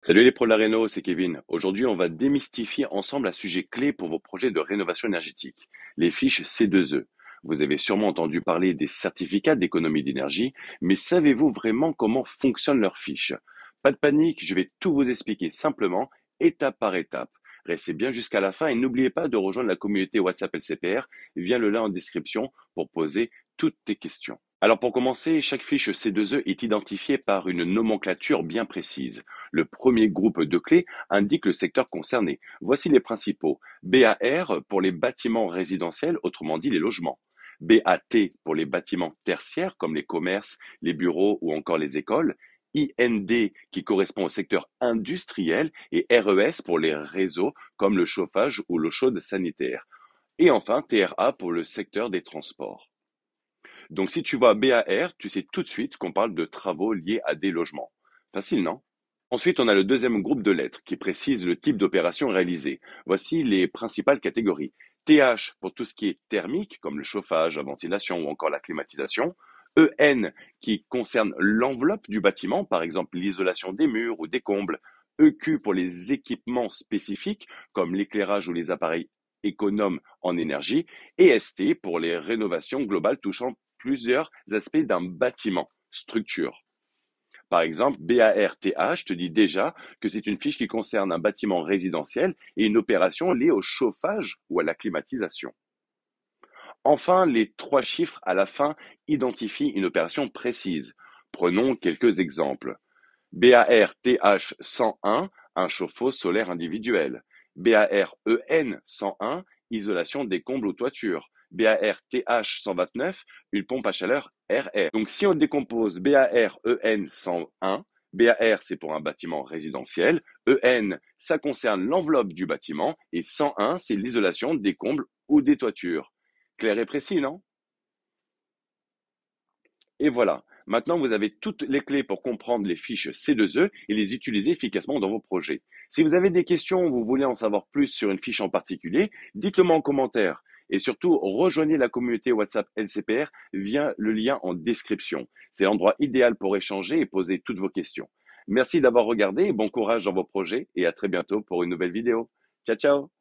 Salut les pros de la réno, c'est Kevin. Aujourd'hui, on va démystifier ensemble un sujet clé pour vos projets de rénovation énergétique, les fiches C2E. Vous avez sûrement entendu parler des certificats d'économie d'énergie, mais savez-vous vraiment comment fonctionnent leurs fiches? Pas de panique, je vais tout vous expliquer simplement, étape par étape. Restez bien jusqu'à la fin et n'oubliez pas de rejoindre la communauté WhatsApp LCPR via le lien en description pour poser toutes tes questions. Alors pour commencer, chaque fiche C2E est identifiée par une nomenclature bien précise. Le premier groupe de clés indique le secteur concerné. Voici les principaux. BAR pour les bâtiments résidentiels, autrement dit les logements. BAT pour les bâtiments tertiaires comme les commerces, les bureaux ou encore les écoles. IND qui correspond au secteur industriel et RES pour les réseaux comme le chauffage ou l'eau chaude sanitaire. Et enfin TRA pour le secteur des transports. Donc si tu vois BAR, tu sais tout de suite qu'on parle de travaux liés à des logements. Facile, non? Ensuite, on a le deuxième groupe de lettres qui précise le type d'opération réalisée. Voici les principales catégories. TH pour tout ce qui est thermique, comme le chauffage, la ventilation ou encore la climatisation. EN qui concerne l'enveloppe du bâtiment, par exemple l'isolation des murs ou des combles. EQ pour les équipements spécifiques, comme l'éclairage ou les appareils économes en énergie. Et ST pour les rénovations globales touchant plusieurs aspects d'un bâtiment, structure. Par exemple, BARTH te dit déjà que c'est une fiche qui concerne un bâtiment résidentiel et une opération liée au chauffage ou à la climatisation. Enfin, les trois chiffres à la fin identifient une opération précise. Prenons quelques exemples. BARTH 101, un chauffe-eau solaire individuel. BAREN 101, isolation des combles ou toitures. BARTH 129, une pompe à chaleur RR. Donc si on décompose BAREN 101, BAR c'est pour un bâtiment résidentiel, EN ça concerne l'enveloppe du bâtiment et 101 c'est l'isolation des combles ou des toitures. Clair et précis, non? Et voilà, maintenant vous avez toutes les clés pour comprendre les fiches C2E et les utiliser efficacement dans vos projets. Si vous avez des questions ou vous voulez en savoir plus sur une fiche en particulier, dites-le moi en commentaire. Et surtout, rejoignez la communauté WhatsApp LCPR via le lien en description. C'est l'endroit idéal pour échanger et poser toutes vos questions. Merci d'avoir regardé, bon courage dans vos projets et à très bientôt pour une nouvelle vidéo. Ciao ciao!